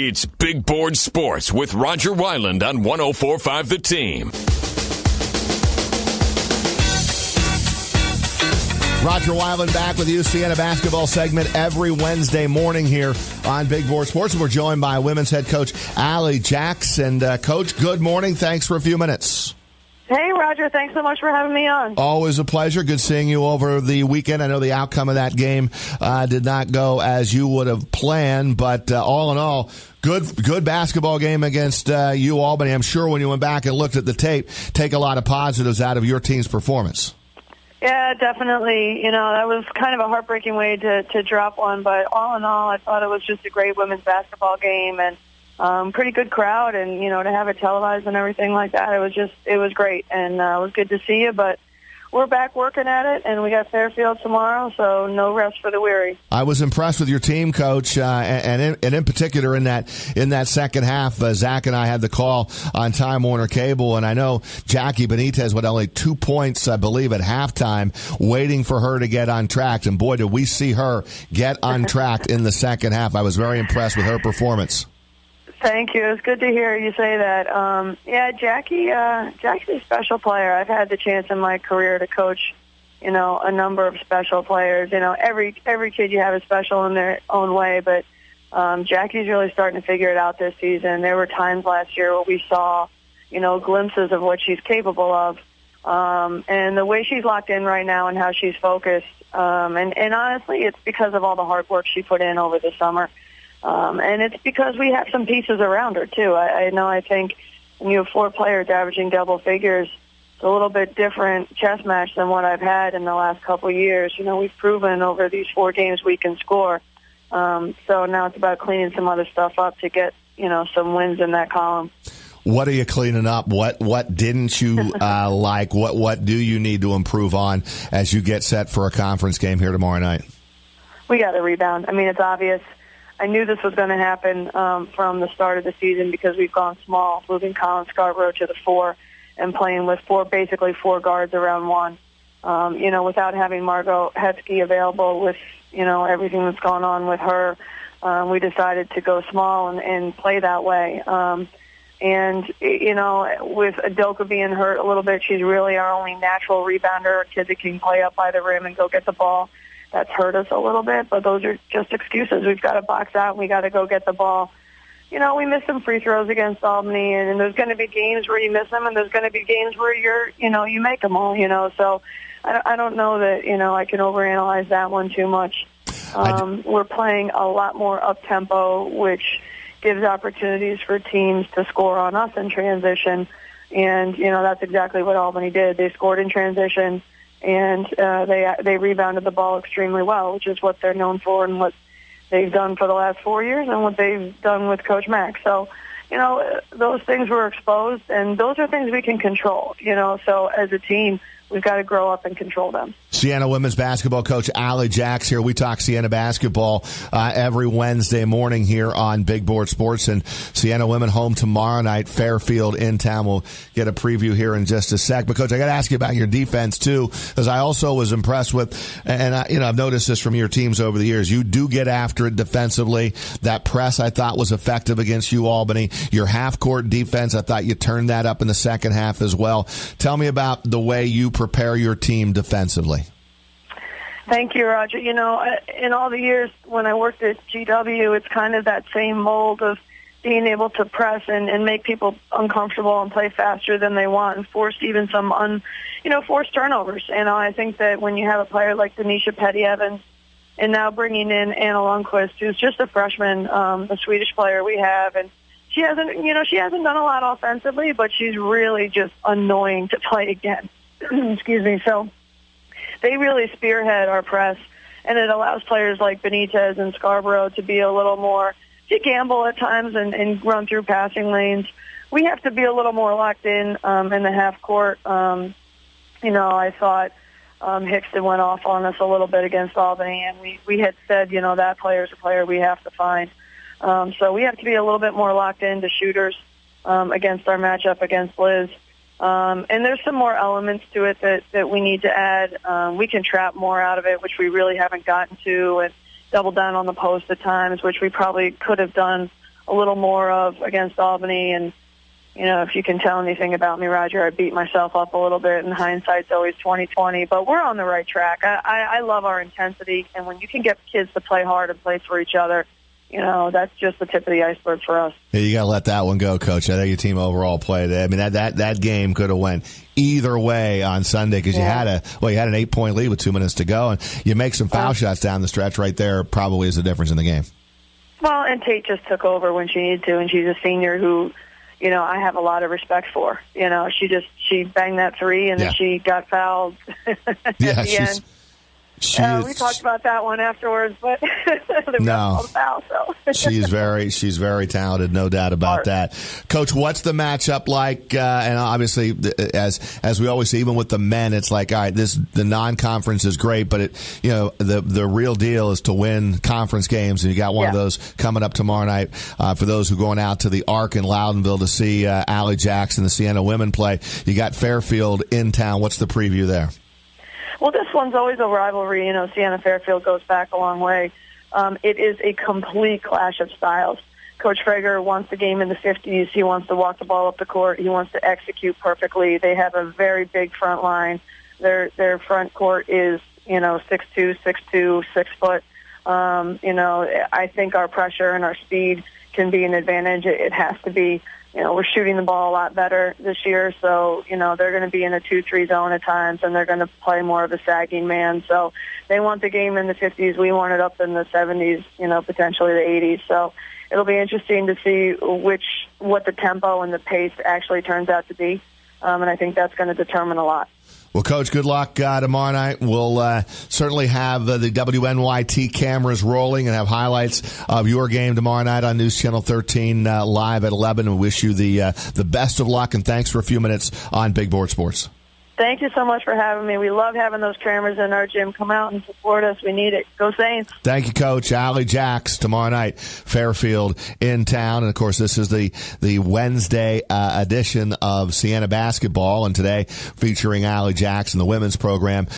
It's Big Board Sports with Roger Weiland on 104.5 The Team. Roger Weiland back with you, Siena basketball segment every Wednesday morning here on Big Board Sports. We're joined by women's head coach Jaques. And Coach, good morning. Thanks for a few minutes. Hey, Roger. Thanks so much for having me on. Always a pleasure. Good seeing you over the weekend. I know the outcome of that game did not go as you would have planned, but all in all, good basketball game against Albany. I'm sure when you went back and looked at the tape, take a lot of positives out of your team's performance. Yeah, definitely. You know, that was kind of a heartbreaking way to drop one, but all in all, I thought it was just a great women's basketball game and pretty good crowd, and, you know, to have it televised and everything like that, it was great, and it was good to see you, but we're back working at it, and we got Fairfield tomorrow, so no rest for the weary. I was impressed with your team, Coach, and in particular in that second half. Zach and I had the call on Time Warner Cable, and I know Jackie Benitez with only 2 points, I believe, at halftime, waiting for her to get on track, and boy, did we see her get on track in the second half. I was very impressed with her performance. Thank you. It's good to hear you say that. Yeah, Jackie's a special player. I've had the chance in my career to coach, you know, a number of special players. You know, every kid you have is special in their own way, but Jackie's really starting to figure it out this season. There were times last year where we saw, you know, glimpses of what she's capable of. And the way she's locked in right now and how she's focused, and honestly, it's because of all the hard work she put in over the summer. And it's because we have some pieces around her, too. I think when you have 4 players averaging double figures, it's a little bit different chess match than what I've had in the last couple of years. You know, we've proven over these 4 games we can score. So now it's about cleaning some other stuff up to get, you know, some wins in that column. What are you cleaning up? What didn't you like? What do you need to improve on as you get set for a conference game here tomorrow night? We got to rebound. I mean, it's obvious. I knew this was going to happen from the start of the season because we've gone small, moving Colin Scarborough to the 4 and playing with basically four guards around 1. You know, without having Margot Hetzke available with, you know, everything that's going on with her, we decided to go small and play that way. And, you know, with Adoka being hurt a little bit, she's really our only natural rebounder, a kid that can play up by the rim and go get the ball. That's hurt us a little bit, but those are just excuses. We've got to box out and we got to go get the ball. You know, we missed some free throws against Albany, and there's going to be games where you miss them, and there's going to be games where you make them all, you know. So I don't know that, you know, I can overanalyze that one too much. We're playing a lot more up-tempo, which gives opportunities for teams to score on us in transition. And, you know, that's exactly what Albany did. They scored in transition. And they rebounded the ball extremely well, which is what they're known for and what they've done for the last 4 years and what they've done with Coach Mack. So, you know, those things were exposed, and those are things we can control, you know. So as a team, we've got to grow up and control them. Siena women's basketball coach Jaques here. We talk Siena basketball every Wednesday morning here on Big Board Sports. And Siena women home tomorrow night, Fairfield in town. We'll get a preview here in just a sec. But, Coach, I got to ask you about your defense, too, because I also was impressed with, and I've noticed this from your teams over the years, you do get after it defensively. That press I thought was effective against Albany. Your half-court defense, I thought you turned that up in the second half as well. Tell me about the way you prepare your team defensively. Thank you, Roger. You know, in all the years when I worked at GW, it's kind of that same mold of being able to press and make people uncomfortable and play faster than they want and force even some forced turnovers. And I think that when you have a player like Denisha Petty-Evans and now bringing in Anna Lundqvist, who's just a freshman, the Swedish player we have, and she hasn't done a lot offensively, but she's really just annoying to play against. Excuse me. So they really spearhead our press, and it allows players like Benitez and Scarborough to be a little more, to gamble at times and run through passing lanes. We have to be a little more locked in the half court. You know, I thought Hickston went off on us a little bit against Albany, and we had said, you know, that player's a player we have to find. So we have to be a little bit more locked into shooters against our matchup against Liz. And there's some more elements to it that we need to add. We can trap more out of it, which we really haven't gotten to, and double down on the post at times, which we probably could have done a little more of against Albany. And, you know, if you can tell anything about me, Roger, I beat myself up a little bit, and hindsight's always 20/20. But we're on the right track. I love our intensity, and when you can get kids to play hard and play for each other, you know, that's just the tip of the iceberg for us. Yeah, you got to let that one go, Coach. I know your team overall played. I mean, that game could have went either way on Sunday because you had an 8-point lead with 2 minutes to go, and you make some foul shots down the stretch right there. Probably is the difference in the game. Well, and Tate just took over when she needed to, and she's a senior who, you know, I have a lot of respect for. You know, she banged that three, and then she got fouled at the end. We talked about that one afterwards, but no, foul, so. she's very talented, no doubt about that. Coach, what's the matchup like? And obviously, as we always see, even with the men, it's like, all right, the non-conference is great, but the real deal is to win conference games, and you got one of those coming up tomorrow night. For those who are going out to the Arc in Loudonville to see Jaques and the Siena women play, you got Fairfield in town. What's the preview there? Well, this one's always a rivalry. You know, Siena-Fairfield goes back a long way. It is a complete clash of styles. Coach Frager wants the game in the 50s. He wants to walk the ball up the court. He wants to execute perfectly. They have a very big front line. Their front court is, 6'2", 6 foot. I think our pressure and our speed can be an advantage. It has to be. We're shooting the ball a lot better this year, so, they're going to be in a 2-3 zone at times, and they're going to play more of a sagging man. So they want the game in the 50s. We want it up in the 70s, potentially the 80s. So it'll be interesting to see what the tempo and the pace actually turns out to be, and I think that's going to determine a lot. Well, Coach, good luck tomorrow night. We'll certainly have the WNYT cameras rolling and have highlights of your game tomorrow night on News Channel 13 live at 11. And wish you the best of luck, and thanks for a few minutes on Big Board Sports. Thank you so much for having me. We love having those cameras in our gym. Come out and support us. We need it. Go Saints. Thank you, Coach. Jaques tomorrow night, Fairfield in town. And, of course, this is the Wednesday edition of Siena basketball, and today featuring Jaques and the women's program.